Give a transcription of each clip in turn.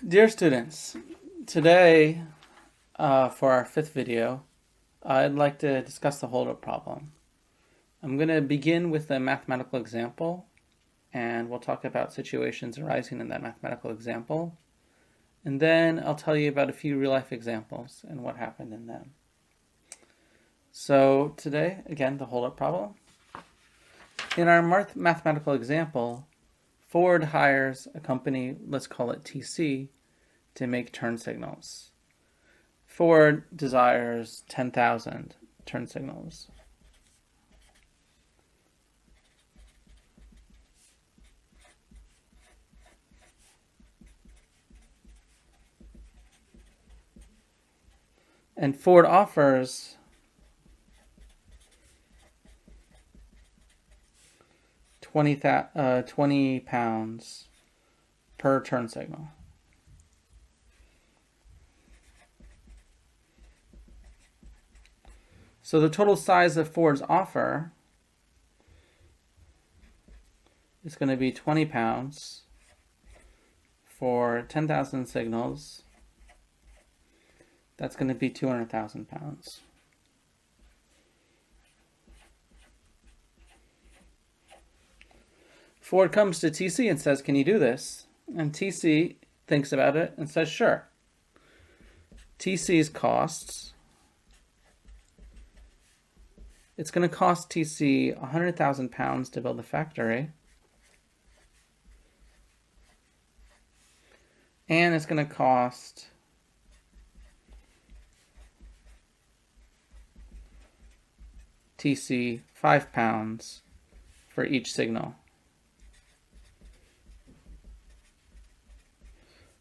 Dear students, today for our fifth video, I'd like to discuss the holdup problem. I'm going to begin with a mathematical example, and we'll talk about situations arising in that mathematical example. And then I'll tell you about a few real-life examples and what happened in them. So today, again, the holdup problem. In our mathematical example, Ford hires a company, let's call it TC, to make turn signals. Ford desires 10,000 turn signals. And Ford offers 20 pounds per turn signal. So the total size of Ford's offer is going to be 20 pounds for 10,000 signals. That's going to be 200,000 pounds. Ford comes to TC and says, "Can you do this?" And TC thinks about it and says, "Sure." TC's costs, it's going to cost TC 100,000 pounds to build the factory. And it's going to cost TC 5 pounds for each signal.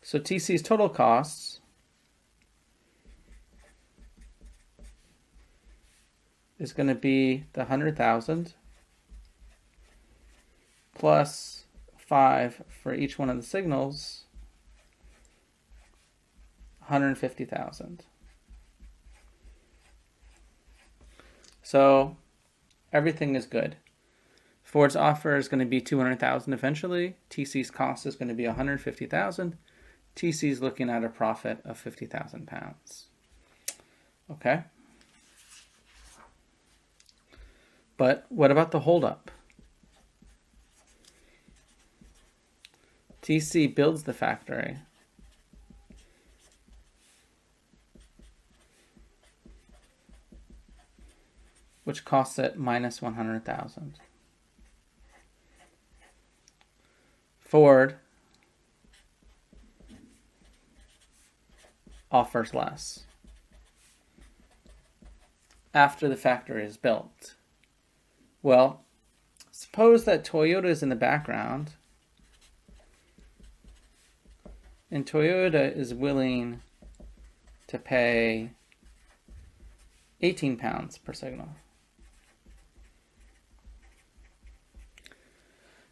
So TC's total costs is going to be the 100,000 plus 5 for each one of the signals, 150,000. So everything is good. Ford's offer is going to be 200,000 eventually. TC's cost is going to be 150,000. TC's looking at a profit of 50,000 pounds. Okay. But what about the holdup? TC builds the factory. Which costs it minus 100,000. Ford offers less after the factory is built. Well, suppose that Toyota is in the background and Toyota is willing to pay 18 pounds per signal.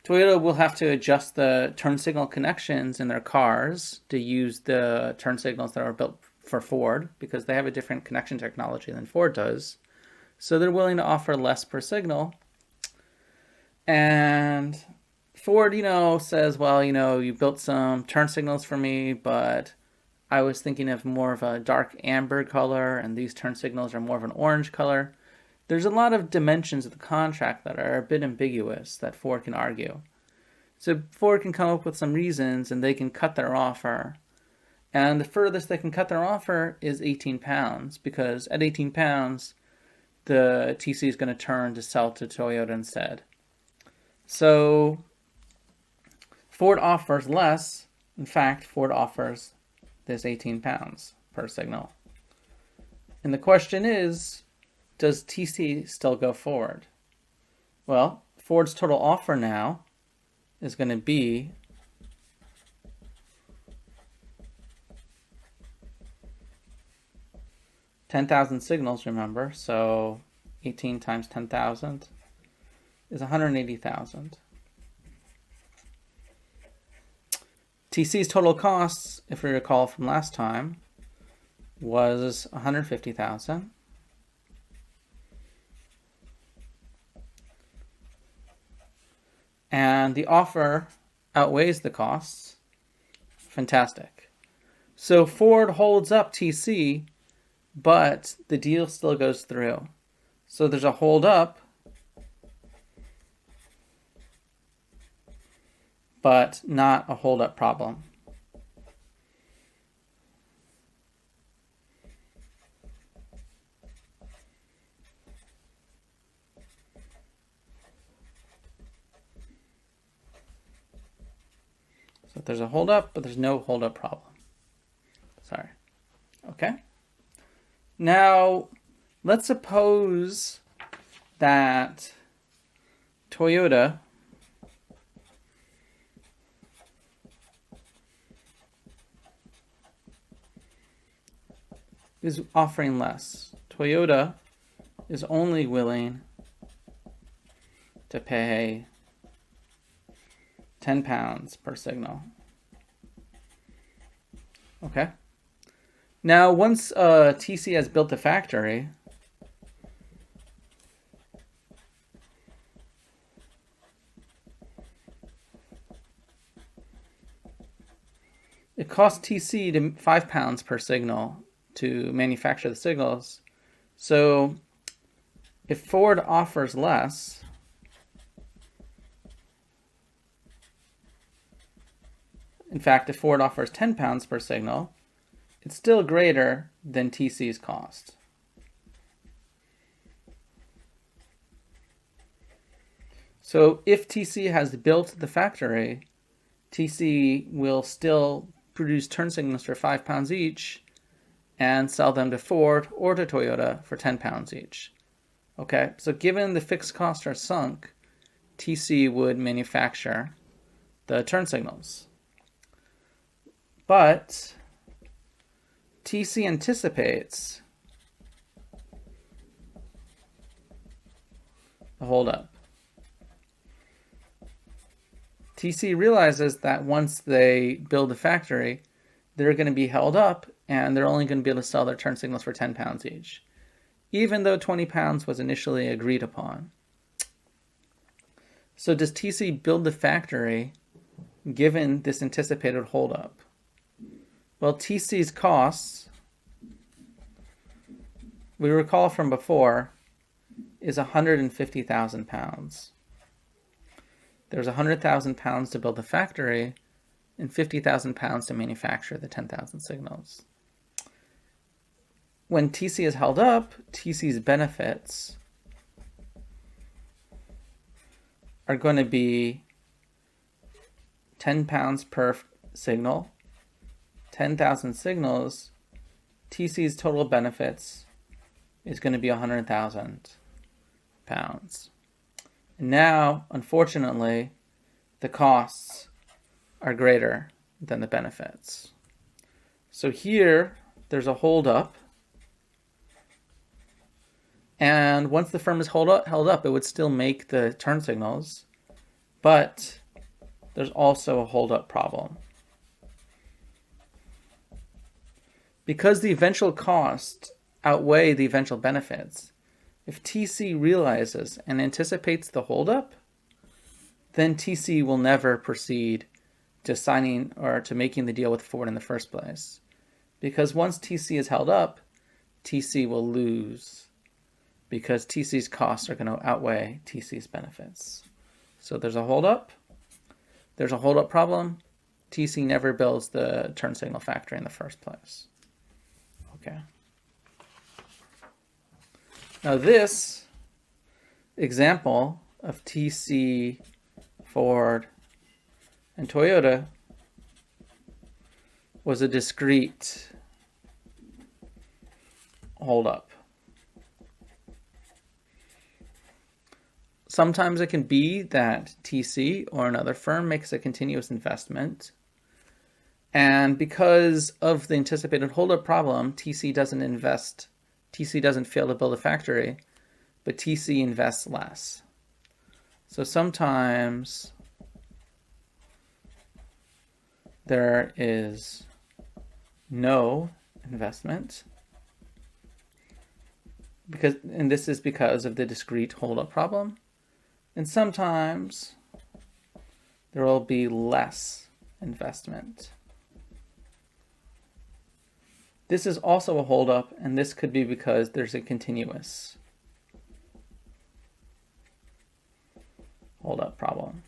Toyota will have to adjust the turn signal connections in their cars to use the turn signals that are built for Ford because they have a different connection technology than Ford does. So they're willing to offer less per signal. And Ford, says, well, you built some turn signals for me, but I was thinking of more of a dark amber color, and these turn signals are more of an orange color. There's a lot of dimensions of the contract that are a bit ambiguous that Ford can argue. So Ford can come up with some reasons and they can cut their offer. And the furthest they can cut their offer is 18 pounds because at 18 pounds, the TC is going to turn to sell to Toyota instead. So Ford offers less. In fact, Ford offers this 18 pounds per signal. And the question is, does TC still go forward? Well, Ford's total offer now is going to be $10,000 signals, remember, so 18 times 10,000 is 180,000. TC's total costs, if we recall from last time, was 150,000. And the offer outweighs the costs. Fantastic. So Ford holds up TC, but the deal still goes through. So there's a hold up, but not a hold up problem. So there's a hold up, but there's no hold up problem. Sorry. Okay. Now, let's suppose that Toyota is offering less. Toyota is only willing to pay £10 per signal. Okay. Now, once TC has built the factory, it costs TC to £5 per signal to manufacture the signals. So if Ford offers less, in fact, if Ford offers £10 per signal, it's still greater than TC's cost. So if TC has built the factory, TC will still produce turn signals for £5 each and sell them to Ford or to Toyota for £10 each. Okay, so given the fixed costs are sunk, TC would manufacture the turn signals. But TC anticipates the holdup. TC realizes that once they build the factory, they're going to be held up and they're only going to be able to sell their turn signals for £10 each, even though £20 was initially agreed upon. So does TC build the factory given this anticipated holdup? Well, TC's costs, we recall from before, is £150,000. There's £100,000 to build the factory and £50,000 to manufacture the 10,000 signals. When TC is held up, TC's benefits are going to be £10 per signal, 10,000 signals. TC's total benefits is going to be £100,000. And now, unfortunately, the costs are greater than the benefits. So here, there's a hold up. And once the firm is held up, it would still make the turn signals. But there's also a hold up problem. Because the eventual costs outweigh the eventual benefits, if TC realizes and anticipates the holdup, then TC will never proceed to signing or to making the deal with Ford in the first place. Because once TC is held up, TC will lose because TC's costs are going to outweigh TC's benefits. So there's a holdup. There's a holdup problem. TC never builds the turn signal factory in the first place. Okay. Now this example of TC, Ford, and Toyota was a discrete holdup. Sometimes it can be that TC or another firm makes a continuous investment, and because of the anticipated holdup problem, TC doesn't fail to build a factory, but TC invests less. So sometimes there is no investment, and this is because of the discrete holdup problem. And sometimes there will be less investment. This is also a holdup, and this could be because there's a continuous holdup problem.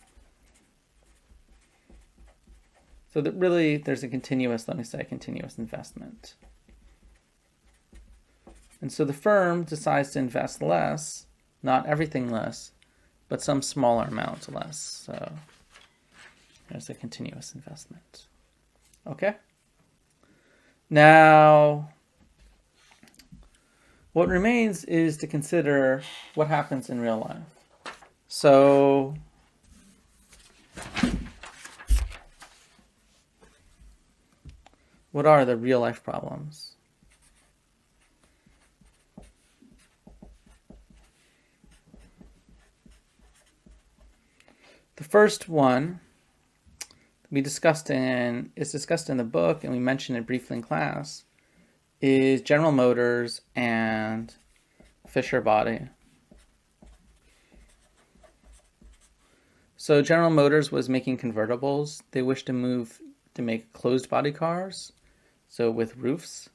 So that really there's a continuous, let me say, continuous investment. And so the firm decides to invest less, not everything less, but some smaller amount less. So there's a continuous investment. Okay? Now, what remains is to consider what happens in real life. So what are the real life problems? The first one is discussed in the book, and we mentioned it briefly in class, is General Motors and Fisher Body. So General Motors was making convertibles. They wished to move to make closed body cars, so with roofs.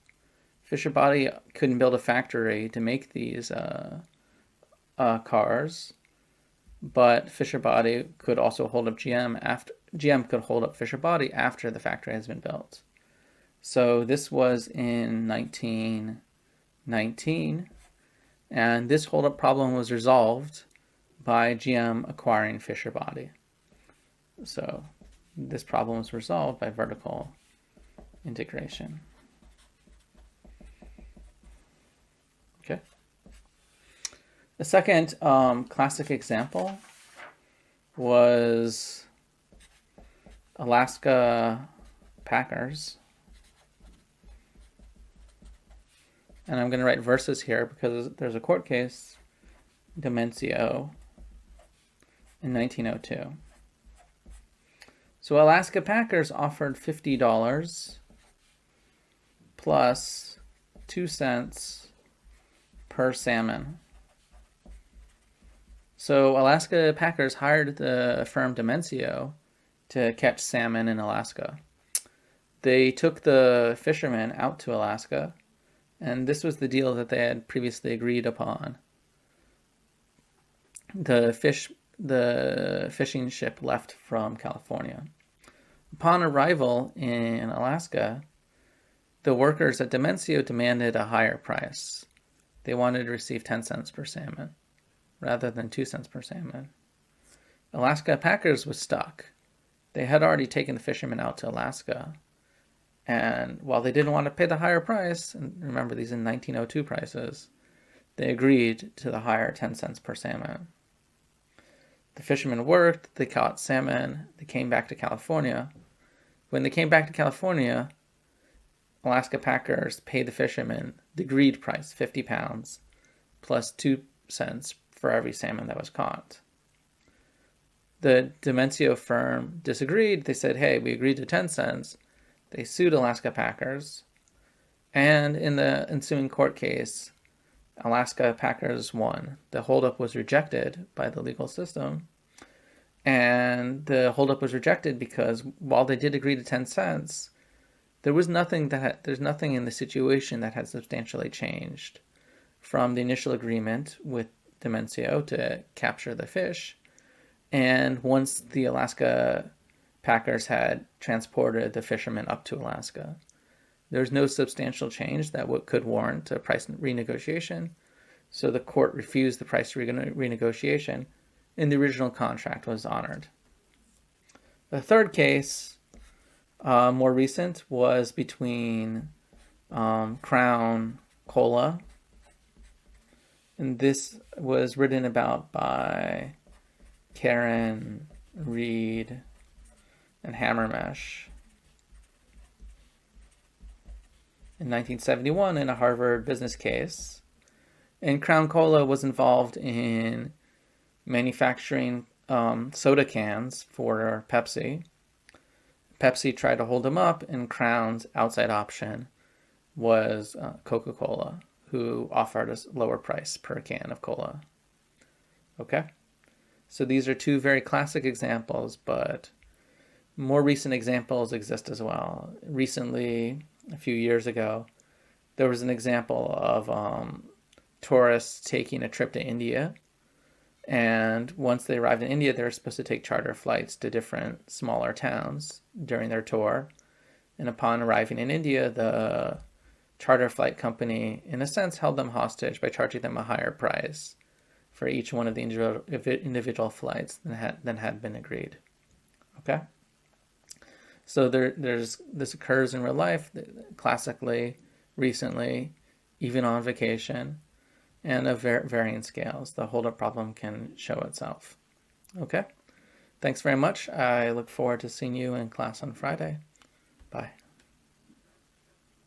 Fisher Body couldn't build a factory to make these cars, but Fisher Body could also hold up GM could hold up Fisher Body after the factory has been built. So this was in 1919, and this holdup problem was resolved by GM acquiring Fisher Body. So this problem was resolved by vertical integration. Okay. The second classic example was Alaska Packers. And I'm going to write versus here because there's a court case, Demencio, in 1902. So Alaska Packers offered $50 plus 2 cents per salmon. So Alaska Packers hired the firm Demencio to catch salmon in Alaska. They took the fishermen out to Alaska, and this was the deal that they had previously agreed upon. The fishing ship left from California. Upon arrival in Alaska, the workers at Demencio demanded a higher price. They wanted to receive 10 cents per salmon rather than 2 cents per salmon. Alaska Packers was stuck. They had already taken the fishermen out to Alaska, and while they didn't want to pay the higher price, and remember these in 1902 prices, they agreed to the higher 10 cents per salmon. The fishermen worked, they caught salmon, they came back to California. When they came back to California, Alaska Packers paid the fishermen the agreed price, 50 pounds, plus 2 cents for every salmon that was caught. The Demencio firm disagreed. They said, hey, we agreed to 10 cents. They sued Alaska Packers, and in the ensuing court case, Alaska Packers won. The holdup was rejected by the legal system, and the holdup was rejected because while they did agree to 10 cents, there's nothing in the situation that had substantially changed from the initial agreement with Demencio to capture the fish. And once the Alaska Packers had transported the fishermen up to Alaska, there's no substantial change that could warrant a price renegotiation. So the court refused the price renegotiation, and the original contract was honored. The third case, more recent, was between Crown Cola, and this was written about by Karen Reed and Hammermesh in 1971 in a Harvard business case. And Crown Cola was involved in manufacturing soda cans for Pepsi. Pepsi tried to hold them up, and Crown's outside option was Coca-Cola, who offered a lower price per can of cola. Okay? So these are two very classic examples, but more recent examples exist as well. Recently, a few years ago, there was an example of tourists taking a trip to India, and once they arrived in India, they were supposed to take charter flights to different smaller towns during their tour. And upon arriving in India, the charter flight company, in a sense, held them hostage by charging them a higher price for each one of the individual flights than had been agreed. Okay? So this occurs in real life, classically, recently, even on vacation, and of varying scales. The holdup problem can show itself. Okay? Thanks very much. I look forward to seeing you in class on Friday. Bye.